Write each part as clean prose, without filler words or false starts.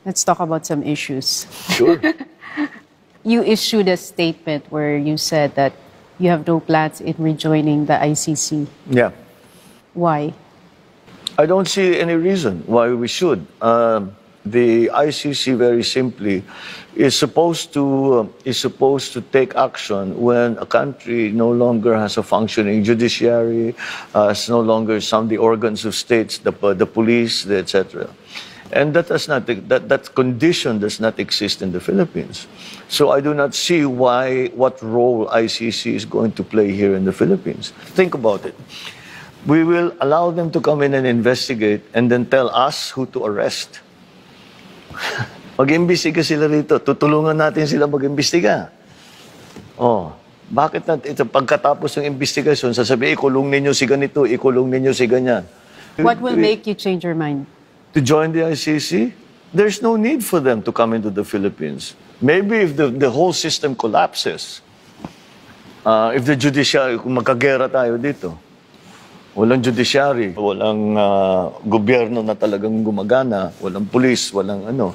let's talk about some issues. Sure. You issued a statement where you said that you have no plans in rejoining the ICC. Yeah. Why? I don't see any reason why we should. The ICC, very simply, is supposed to take action when a country no longer has a functioning judiciary, has no longer some the organs of states, the police, etc. And that condition does not exist in the Philippines. So I do not see what role ICC is going to play here in the Philippines. Think about it. We will allow them to come in and investigate and then tell us who to arrest. Mag-imbestiga sila rito. Tutulungan natin sila mag-imbestiga. Oh, bakit ito pagkatapos ng investigasyon, sasabihin, ikulong ninyo si ganito, ikulong ninyo si ganyan. What will make you change your mind? To join the ICC? There's no need for them to come into the Philippines. Maybe if the whole system collapses, if the judiciary, kung magkagera tayo dito, walang judiciary, walang gobyerno na talagang gumagana, walang police, walang ano,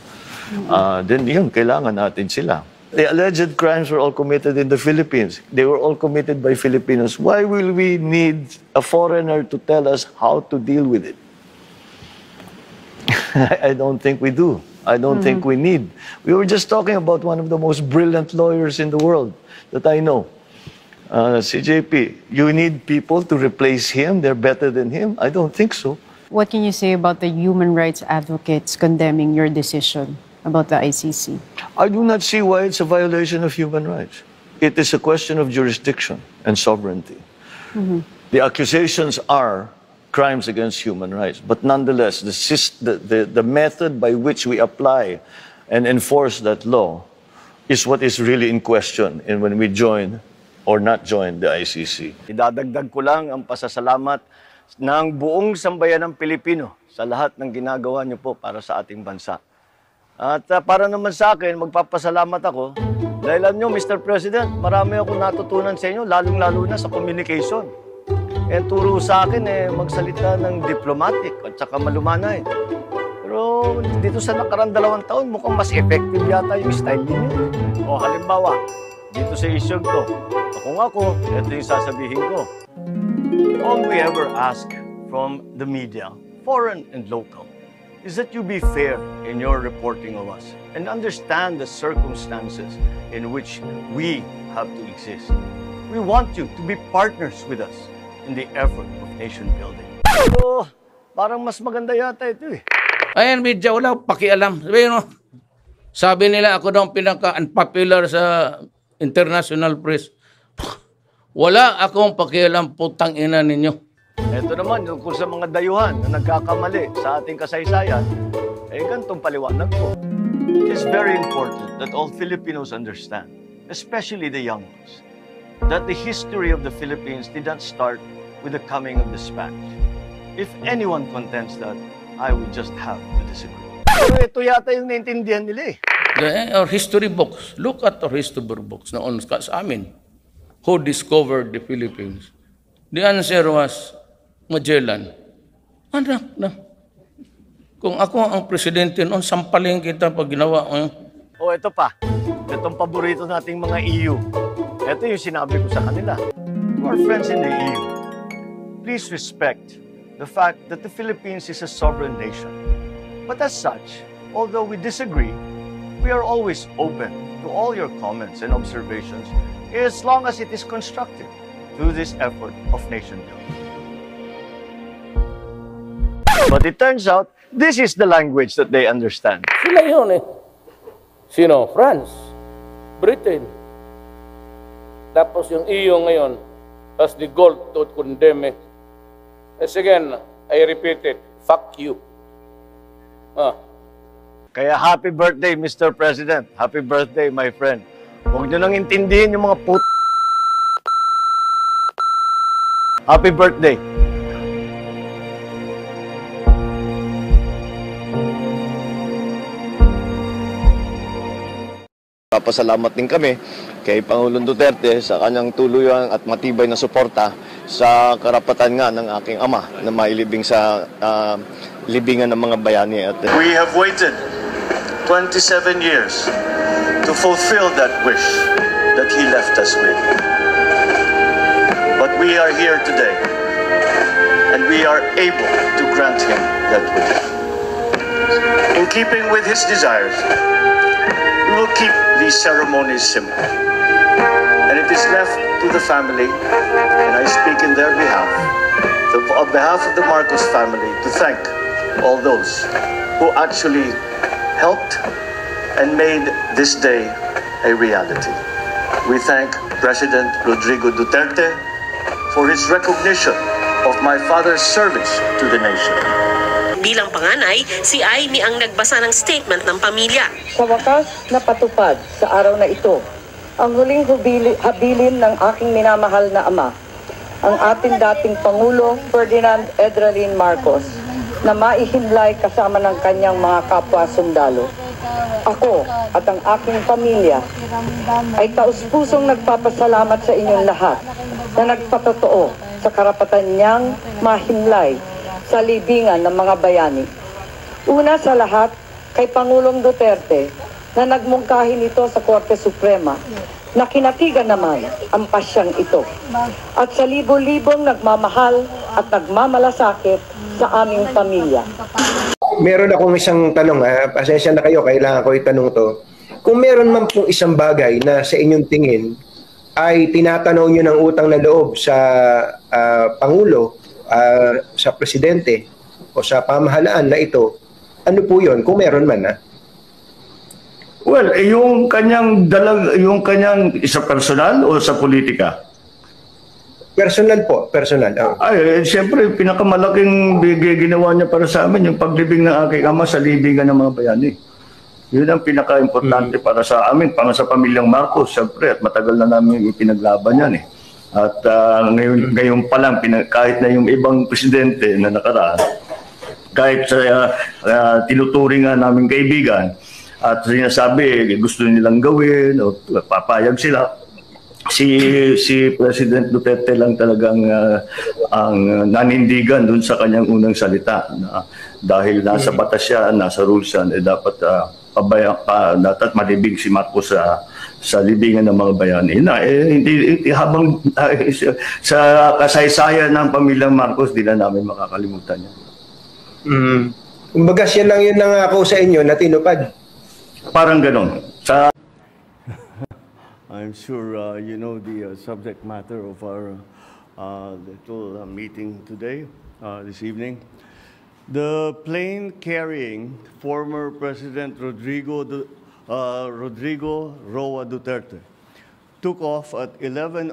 then yun, kailangan natin sila. The alleged crimes were all committed in the Philippines. They were all committed by Filipinos. Why will we need a foreigner to tell us how to deal with it? I don't think we do. I don't think we need. We were just talking about one of the most brilliant lawyers in the world that I know. CJP, you need people to replace him? They're better than him? I don't think so. What can you say about the human rights advocates condemning your decision about the ICC? I do not see why it's a violation of human rights. It is a question of jurisdiction and sovereignty. The accusations are crimes against human rights, but nonetheless, the method by which we apply and enforce that law is what is really in question and when we join or not join the ICC. Idadagdag ko lang ang pasasalamat ng buong sambayan ng Pilipino sa lahat ng ginagawa niyo po para sa ating bansa. At para naman sa akin, magpapasalamat ako dahil alam niyo, Mr. President, marami akong natutunan sa inyo, lalong-lalo na sa communication. Eh, turo sa akin magsalita ng diplomatic at saka malumanay. Pero dito sa nakarang 2 taon, mukhang mas effective yata yung style ninyo. O halimbawa, dito sa isyong to, ako, ito yung sasabihin ko. All we ever ask from the media, foreign and local, is that you be fair in your reporting of us and understand the circumstances in which we have to exist. We want you to be partners with us in the effort of nation building. So, parang mas maganda yata ito eh. Ayan, media, wala pakialam. Sabi nila ako daw pinaka-unpopular sa international press. Wala akong pakialam, putang ina ninyo. Ito naman, yung kung sa mga dayuhan na nagkakamali sa ating kasaysayan, ganitong paliwanag ko. It is very important that all Filipinos understand, especially the young ones, that the history of the Philippines did not start with the coming of the Spanish. If anyone contends that, I would just have to disagree. Pero ito yata yung naintindihan nila eh. Our history books, look at our history books noon sa amin. Who discovered the Philippines? The answer was Magellan. Anak na. Kung ako ang presidente noon, sampalin kita pag ginawa ko. O ito pa, itong paborito nating mga EU. Ito yung sinabi ko sa kanila. To our friends in the EU, please respect the fact that the Philippines is a sovereign nation. But as such, although we disagree, we are always open to all your comments and observations as long as it is constructive through this effort of nation building. But it turns out, this is the language that they understand. Sila yun eh. Sino? France, Britain. Tapos yung EU ngayon has the goal to condemn it. As again, I repeat it, fuck you. Kaya happy birthday, Mr. President. Happy birthday, my friend. Huwag nyo nang intindihin yung mga Happy birthday. Papasalamat din kami kay Pangulong Duterte sa kanyang tuluyan at matibay na suporta sa karapatan nga ng aking ama na mailibing sa libingan ng mga bayani. We have waited 27 years to fulfill that wish that he left us with. But we are here today, and we are able to grant him that wish. In keeping with his desires, we will keep these ceremonies simple. And it is left to the family, and I speak in their behalf, on behalf of the Marcos family, to thank all those who actually helped and made this day a reality. We thank President Rodrigo Duterte for his recognition of my father's service to the nation. Bilang panganay, si Amy ang nagbasa ng statement ng pamilya. Sa wakas, napatupad sa araw na ito ang huling habilin ng aking minamahal na ama, ang ating dating Pangulo Ferdinand Edralin Marcos, na maihimlay kasama ng kanyang mga kapwa-sundalo. Ako at ang aking pamilya ay taus-pusong nagpapasalamat sa inyong lahat na nagpatotoo sa karapatan niyang mahimlay sa libingan ng mga bayani. Una sa lahat, kay Pangulong Duterte na nagmungkahi nito sa Korte Suprema na kinatigan naman ang pasyang ito. At sa libo-libong nagmamahal at nagmamalasakit sa aming pamilya. Meron akong isang tanong, pasensya na kayo, kailangan ko itanong to. Kung meron man pong isang bagay na sa inyong tingin ay tinatanaw nyo ng utang na loob sa Pangulo, sa Presidente o sa pamahalaan na ito, ano po yun? Kung meron man, Well, yung kanyang isa personal o sa politika? Personal po, personal. Ay, siyempre, pinakamalaking ginawa niya para sa amin, yung paglibing ng aking ama sa libingan ng mga bayani. Yun ang pinaka-importante para sa amin, para sa pamilyang Marcos, siyempre, at matagal na namin pinaglaban yan eh. At ngayon pa lang, kahit na yung ibang presidente na nakaraan, kahit sa tinuturing nga namin kaibigan, at sinasabi gusto nilang gawin o papayag sila, si President Duterte lang talagang ang nanindigan dun sa kanyang unang salita na dahil nasa batas siya, nasa rules yan, dapat dapat malibig si Marcos sa libingan ng mga bayani. Hindi habang sa kasaysayan ng pamilyang Marcos, di na namin makakalimutan yan. Kumbaga siya lang yun nangako sa inyo na tinupad. Parang ganon. I'm sure you know the subject matter of our little meeting today, this evening. The plane carrying former President Rodrigo Roa Duterte took off at 11:03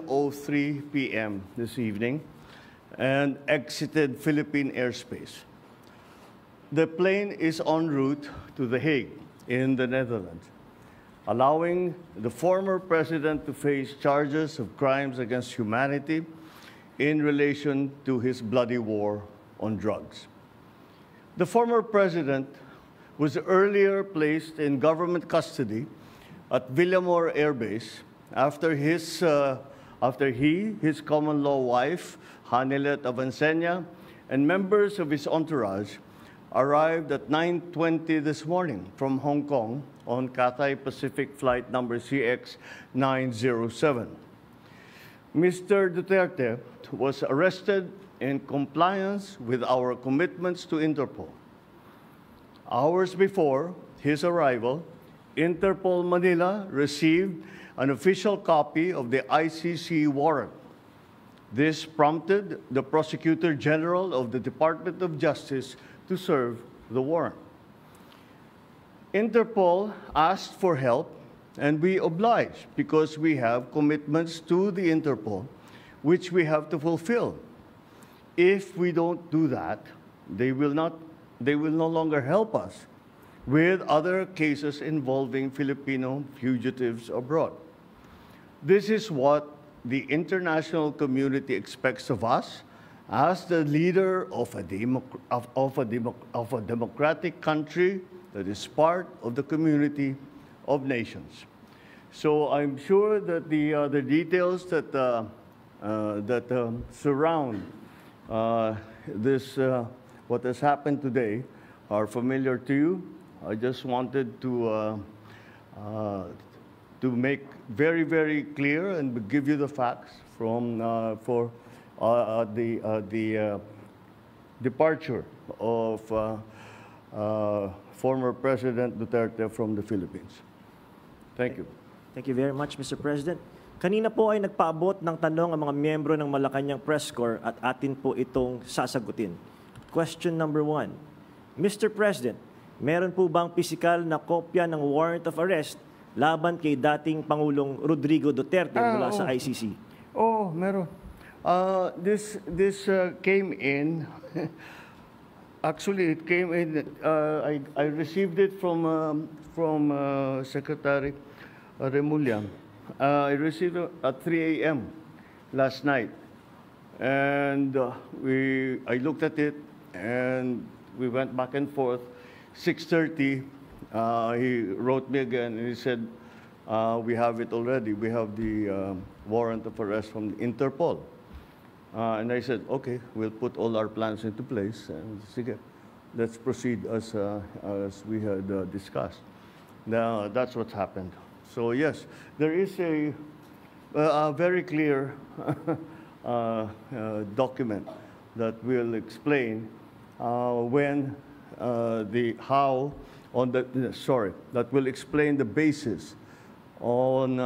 p.m. this evening and exited Philippine airspace. The plane is en route to The Hague in the Netherlands, allowing the former president to face charges of crimes against humanity in relation to his bloody war on drugs. The former president was earlier placed in government custody at Villamor Air Base after his common law wife, Hanilet Avancenia, and members of his entourage arrived at 9:20 this morning from Hong Kong on Cathay Pacific flight number CX-907. Mr. Duterte was arrested in compliance with our commitments to Interpol. Hours before his arrival, Interpol Manila received an official copy of the ICC warrant. This prompted the Prosecutor General of the Department of Justice to serve the warrant. Interpol asked for help, and we obliged because we have commitments to the Interpol, which we have to fulfill. If we don't do that, they will no longer help us with other cases involving Filipino fugitives abroad. This is what the international community expects of us as the leader of a democratic country that is part of the community of nations. So I'm sure that the details that surround this what has happened today are familiar to you. I just wanted to make very, very clear and give you the facts from for the departure of former President Duterte from the Philippines. Thank you. Thank you very much, Mr. President. Kanina po ay nagpaabot ng tanong ang mga miyembro ng Malacanang Press Corps at atin po itong sasagutin. Question number 1. Mr. President, meron po bang pisikal na kopya ng warrant of arrest laban kay dating Pangulong Rodrigo Duterte mula sa ICC? Oh, meron. This came in. Actually, it came in. I received it from Secretary Remulla. I received it at 3 a.m. last night, and I looked at it, and we went back and forth. 6:30, he wrote me again, and he said, "We have it already. We have the warrant of arrest from Interpol." And I said, "Okay, we'll put all our plans into place, and sige, let's proceed as we had discussed." Now that's what's happened. So yes, there is a very clear document that will explain that will explain the basis on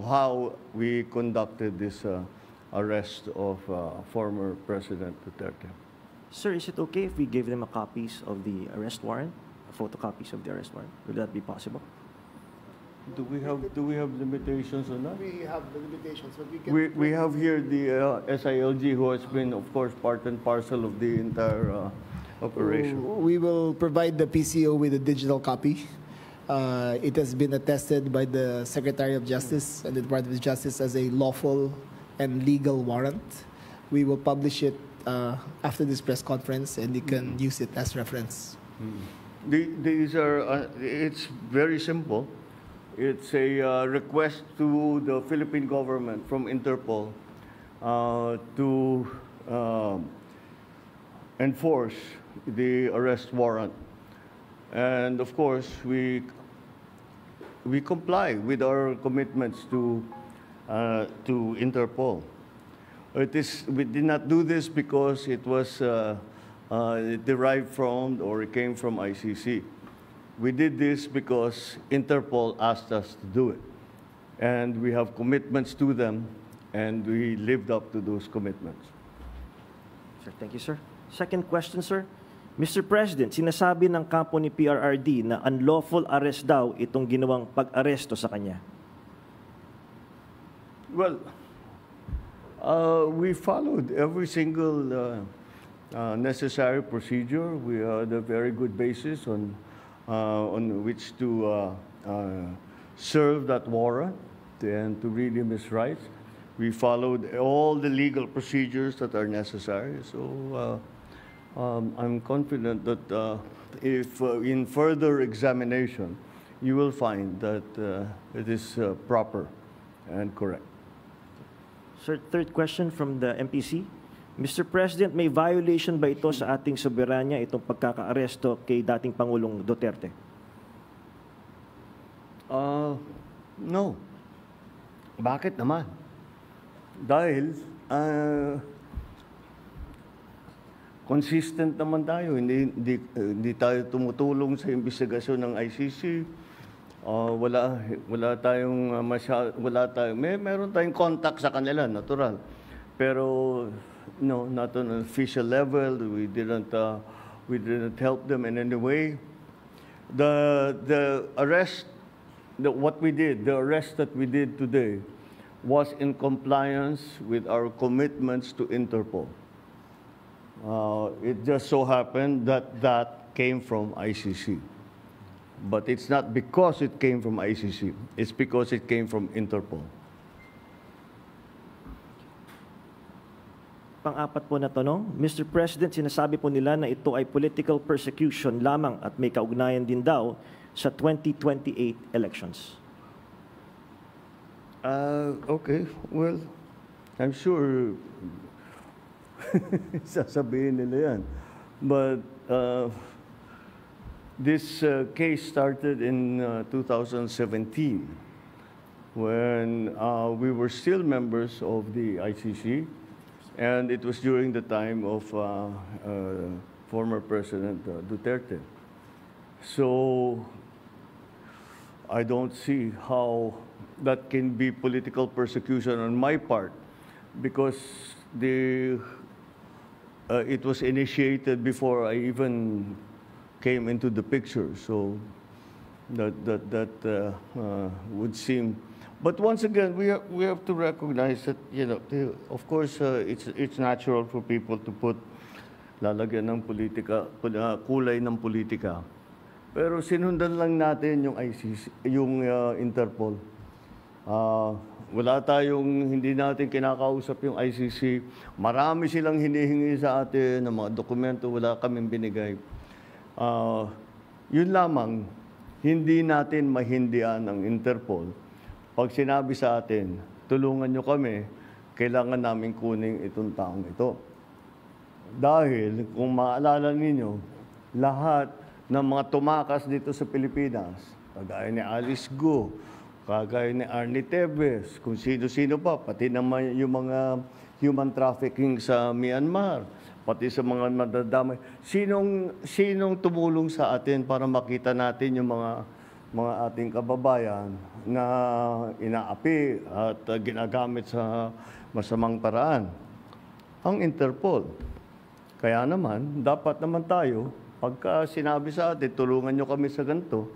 how we conducted this arrest of former President Duterte. Sir, is it okay if we give them a copies of the arrest warrant, photocopies of the arrest warrant? Will that be possible? Do we have limitations on that? We have the limitations, but we can. We have here the SILG, who has been, of course, part and parcel of the entire operation. We will provide the PCO with a digital copy. It has been attested by the Secretary of Justice and the Department of Justice as a lawful and legal warrant. We will publish it after this press conference, and you can use it as reference. These are. It's very simple. It's a request to the Philippine government from Interpol to enforce the arrest warrant. And of course, we comply with our commitments to Interpol. We did not do this because it was derived from or it came from ICC. We did this because Interpol asked us to do it. And we have commitments to them, and we lived up to those commitments. Sir, thank you, sir. Second question, sir. Mr. President, sinasabi ng kampo ni PRRD na unlawful arrest daw itong ginawang pag-aresto sa kanya. Well, we followed every single necessary procedure. We had a very good basis on which to serve that warrant and to read him his rights. We followed all the legal procedures that are necessary. So I'm confident that if in further examination, you will find that it is proper and correct. Sir, third question from the MPC. Mr. President, may violation ba ito sa ating soberanya, itong pagkaka-aresto kay dating Pangulong Duterte? No. Bakit naman? Dahil consistent naman tayo. Hindi tayo tumutulong sa investigasyon ng ICC. Meron tayong contact sa kanila, natural. Pero no, not on an official level. We didn't help them in any way. The arrest that we did today was in compliance with our commitments to Interpol. It just so happened that came from ICC. But it's not because it came from ICC. It's because it came from Interpol. Pang-apat po na tanong, Mr. President, sinasabi po nila na ito ay political persecution lamang at may kaugnayan din daw sa 2028 elections. Okay, well, I'm sure sasabihin nila yan. But This case started in 2017 when we were still members of the ICC, and it was during the time of former President Duterte. So I don't see how that can be political persecution on my part, because it was initiated before I even came into the picture. So that would seem. But once again, we have to recognize that, you know, of course, it's natural for people to put lalagyan ng politika, kulay ng politika. Pero sinundan lang natin yung ICC, yung Interpol. Wala tayong, hindi natin kinakausap yung ICC. Marami silang hinihingi sa atin ng mga dokumento, wala kaming binigay. Yun lamang, hindi natin mahindian ang Interpol. Pag sinabi sa atin, tulungan nyo kami, kailangan namin kunin itong taong ito. Dahil, kung maalala ninyo, lahat ng mga tumakas dito sa Pilipinas, kagaya ni Alice Go, kagaya ni Arnie Tevez, kung sino-sino pa, pati naman yung mga human trafficking sa Myanmar, pati sa mga nadadamay. Sinong tumulong sa atin para makita natin yung mga ating kababayan na inaapi at ginagamit sa masamang paraan? Ang Interpol. Kaya naman, dapat naman tayo, pagka sinabi sa atin, tulungan nyo kami sa ganito,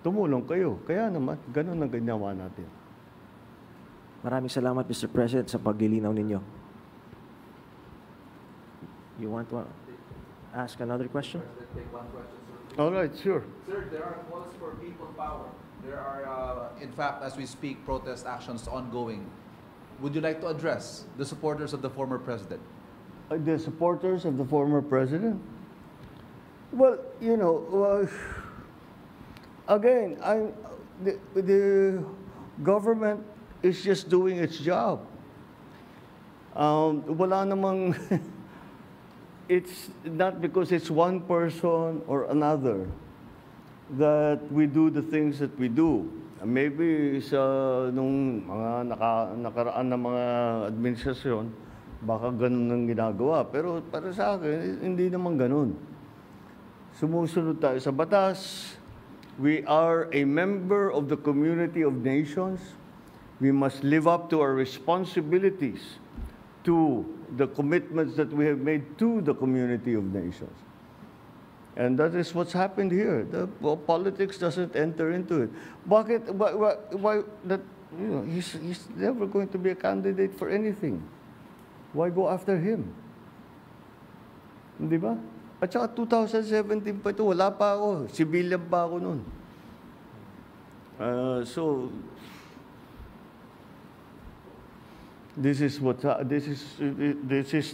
tumulong kayo. Kaya naman, ganun ang ginawa natin. Maraming salamat, Mr. President, sa paglilinaw ninyo. You want to ask another question? All right, sure. Sir, there are calls for people power. There are, in fact, as we speak, protest actions ongoing. Would you like to address the supporters of the former president? The supporters of the former president? Well, you know, again, the government is just doing its job. Wala namang, it's not because it's one person or another that we do the things that we do. Maybe sa nung mga nakaraan na mga administrasyon, baka ganun ang ginagawa. Pero para sa akin, hindi naman ganun. Sumusunod tayo sa batas. We are a member of the community of nations. We must live up to our responsibilities, to the commitments that we have made to the community of nations. And that is what's happened here. Politics doesn't enter into it. Bakit? Why that? You know, he's never going to be a candidate for anything. Why go after him? Di ba? At saka 2017 pa ito, wala pa ako. Civilian pa ako noon. So this is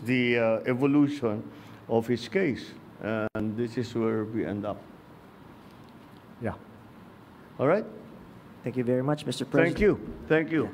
the evolution of his case, and this is where we end up. Yeah. All right. Thank you very much, Mr. President. Thank you. Thank you.